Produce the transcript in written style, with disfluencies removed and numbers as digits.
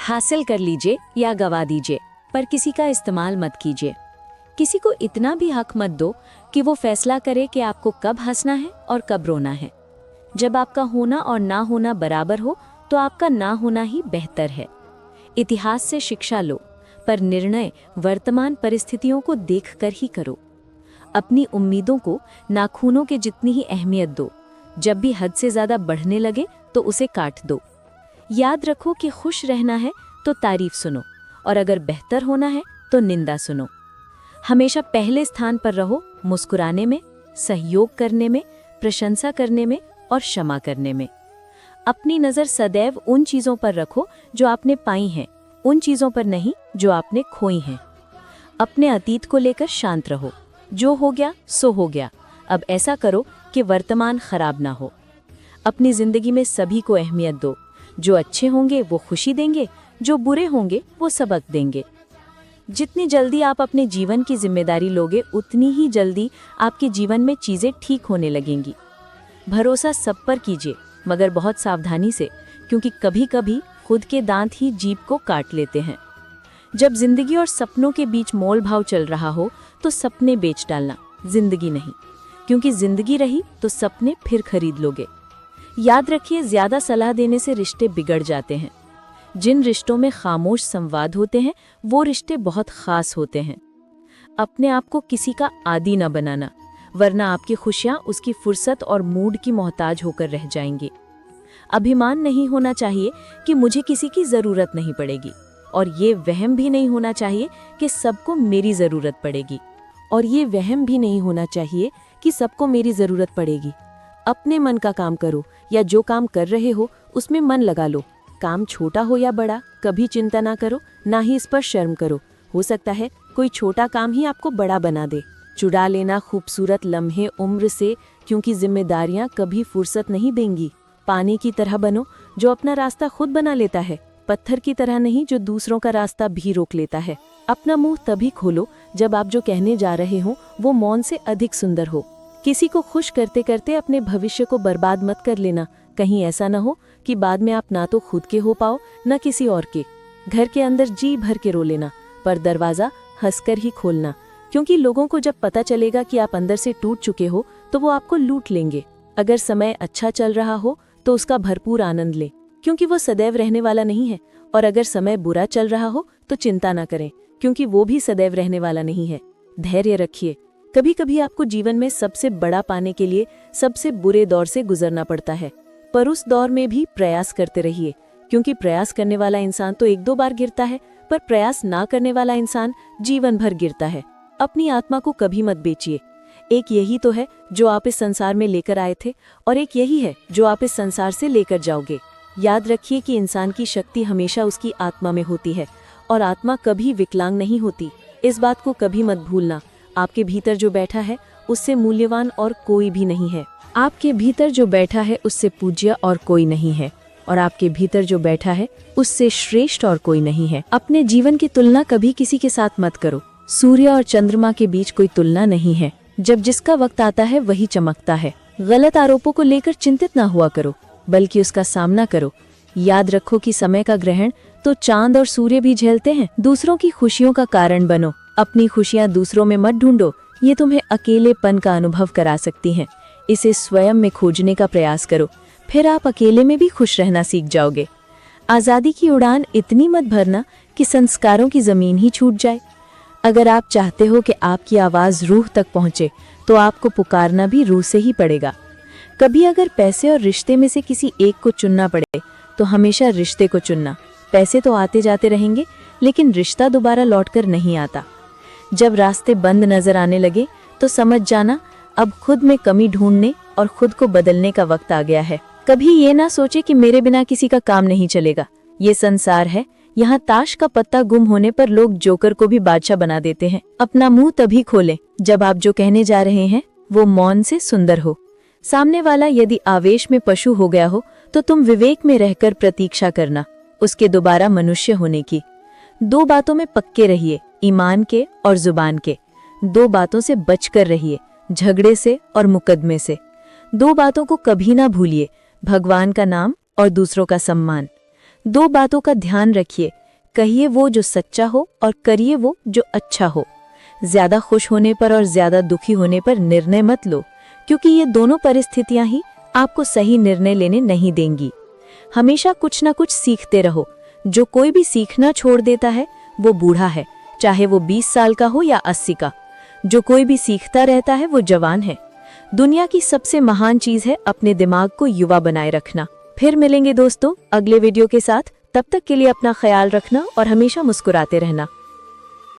हासिल कर लीजिए या गवा दीजिए, पर किसी का इस्तेमाल मत कीजिए। किसी को इतना भी हक मत दो कि वो फैसला करे कि आपको कब हंसना है और कब रोना है। जब आपका होना और ना होना बराबर हो तो आपका ना होना ही बेहतर है। इतिहास से शिक्षा लो, पर निर्णय वर्तमान परिस्थितियों को देखकर ही करो। अपनी उम्मीदों को नाखूनों के जितनी ही अहमियत दो। जब भी हद से ज्यादा बढ़ने लगे तो उसे काट दो। याद रखो कि खुश रहना है तो तारीफ सुनो, और अगर बेहतर होना है तो निंदा सुनो। हमेशा पहले स्थान पर रहो, मुस्कुराने में, सहयोग करने में, प्रशंसा करने में और क्षमा करने में। अपनी नज़र सदैव उन चीज़ों पर रखो जो आपने पाई हैं, उन चीज़ों पर नहीं जो आपने खोई हैं। अपने अतीत को लेकर शांत रहो। जो हो गया सो हो गया। अब ऐसा करो कि वर्तमान खराब ना हो। अपनी ज़िंदगी में सभी को अहमियत दो। जो अच्छे होंगे वो खुशी देंगे, जो बुरे होंगे वो सबक देंगे। जितनी जल्दी आप अपने जीवन की जिम्मेदारी लोगे, उतनी ही जल्दी आपके जीवन में चीज़ें ठीक होने लगेंगी। भरोसा सब पर कीजिए, मगर बहुत सावधानी से, क्योंकि कभी कभी खुद के दांत ही जीभ को काट लेते हैं। जब जिंदगी और सपनों के बीच मोल भाव चल रहा हो तो सपने बेच डालना, जिंदगी नहीं, क्योंकि जिंदगी रही तो सपने फिर खरीद लोगे। याद रखिए, ज्यादा सलाह देने से रिश्ते बिगड़ जाते हैं। जिन रिश्तों में खामोश संवाद होते हैं वो रिश्ते बहुत खास होते हैं। अपने आप को किसी का आदी न बनाना, वरना आपकी खुशियां उसकी फुर्सत और मूड की मोहताज होकर रह जाएंगी। अभिमान नहीं होना चाहिए कि मुझे किसी की जरूरत नहीं पड़ेगी, और ये वहम भी नहीं होना चाहिए कि सबको मेरी जरूरत पड़ेगी। अपने मन का काम करो, या जो काम कर रहे हो उसमें मन लगा लो। काम छोटा हो या बड़ा, कभी चिंता ना करो, ना ही इस पर शर्म करो। हो सकता है कोई छोटा काम ही आपको बड़ा बना दे। चुरा लेना खूबसूरत लम्हे उम्र से, क्योंकि जिम्मेदारियां कभी फुर्सत नहीं देंगी। पानी की तरह बनो जो अपना रास्ता खुद बना लेता है, पत्थर की तरह नहीं जो दूसरों का रास्ता भी रोक लेता है। अपना मुंह तभी खोलो जब आप जो कहने जा रहे हो वो मौन से अधिक सुंदर हो। किसी को खुश करते करते अपने भविष्य को बर्बाद मत कर लेना। कहीं ऐसा न हो कि बाद में आप ना तो खुद के हो पाओ न किसी और के। घर के अंदर जी भर के रो लेना, पर दरवाजा हंसकर ही खोलना, क्योंकि लोगों को जब पता चलेगा कि आप अंदर से टूट चुके हो तो वो आपको लूट लेंगे। अगर समय अच्छा चल रहा हो तो उसका भरपूर आनंद लें, क्योंकि वो सदैव रहने वाला नहीं है। और अगर समय बुरा चल रहा हो तो चिंता ना करें, क्योंकि वो भी सदैव रहने वाला नहीं है। धैर्य रखिए। कभी कभी आपको जीवन में सबसे बड़ा पाने के लिए सबसे बुरे दौर से गुजरना पड़ता है, पर उस दौर में भी प्रयास करते रहिए, क्योंकि प्रयास करने वाला इंसान तो एक दो बार गिरता है, पर प्रयास ना करने वाला इंसान जीवन भर गिरता है। अपनी आत्मा को कभी मत बेचिए। एक यही तो है जो आप इस संसार में लेकर आए थे, और एक यही है जो आप इस संसार से लेकर जाओगे। याद रखिए कि इंसान की शक्ति हमेशा उसकी आत्मा में होती है, और आत्मा कभी विकलांग नहीं होती। इस बात को कभी मत भूलना। आपके भीतर जो बैठा है उससे मूल्यवान और कोई भी नहीं है। आपके भीतर जो बैठा है उससे पूज्य और कोई नहीं है, और आपके भीतर जो बैठा है उससे श्रेष्ठ और कोई नहीं है। अपने जीवन की तुलना कभी किसी के साथ मत करो। सूर्य और चंद्रमा के बीच कोई तुलना नहीं है। जब जिसका वक्त आता है वही चमकता है। गलत आरोपों को लेकर चिंतित ना हुआ करो, बल्कि उसका सामना करो। याद रखो कि समय का ग्रहण तो चांद और सूर्य भी झेलते हैं। दूसरों की खुशियों का कारण बनो। अपनी खुशियां दूसरों में मत ढूंढो, ये तुम्हें अकेलेपन का अनुभव करा सकती हैं। इसे स्वयं में खोजने का प्रयास करो, फिर आप अकेले में भी खुश रहना सीख जाओगे। आज़ादी की उड़ान इतनी मत भरना कि संस्कारों की जमीन ही छूट जाए। अगर आप चाहते हो कि आपकी आवाज़ रूह तक पहुँचे तो आपको पुकारना भी रूह से ही पड़ेगा। कभी अगर पैसे और रिश्ते में से किसी एक को चुनना पड़े तो हमेशा रिश्ते को चुनना। पैसे तो आते जाते रहेंगे, लेकिन रिश्ता दोबारा लौटकर नहीं आता। जब रास्ते बंद नजर आने लगे तो समझ जाना अब खुद में कमी ढूंढने और खुद को बदलने का वक्त आ गया है। कभी ये ना सोचे कि मेरे बिना किसी का काम नहीं चलेगा। ये संसार है, यहाँ ताश का पत्ता गुम होने पर लोग जोकर को भी बादशाह बना देते हैं। अपना मुंह तभी खोलें जब आप जो कहने जा रहे हैं वो मौन से सुंदर हो। सामने वाला यदि आवेश में पशु हो गया हो तो तुम विवेक में रहकर प्रतीक्षा करना उसके दोबारा मनुष्य होने की। दो बातों में पक्के रहिए, ईमान के और जुबान के। दो बातों से बचकर रहिए, झगड़े से और मुकदमे से। दो बातों को कभी ना भूलिए, भगवान का नाम और दूसरों का सम्मान। दो बातों का ध्यान रखिए, कहिए वो जो सच्चा हो और करिए वो जो अच्छा हो। ज्यादा खुश होने पर और ज्यादा दुखी होने पर निर्णय मत लो, क्योंकि ये दोनों परिस्थितियां ही आपको सही निर्णय लेने नहीं देंगी। हमेशा कुछ ना कुछ सीखते रहो। जो कोई भी सीखना छोड़ देता है वो बूढ़ा है, चाहे वो 20 साल का हो या 80 का। जो कोई भी सीखता रहता है वो जवान है। दुनिया की सबसे महान चीज है अपने दिमाग को युवा बनाए रखना। फिर मिलेंगे दोस्तों अगले वीडियो के साथ। तब तक के लिए अपना ख्याल रखना और हमेशा मुस्कुराते रहना।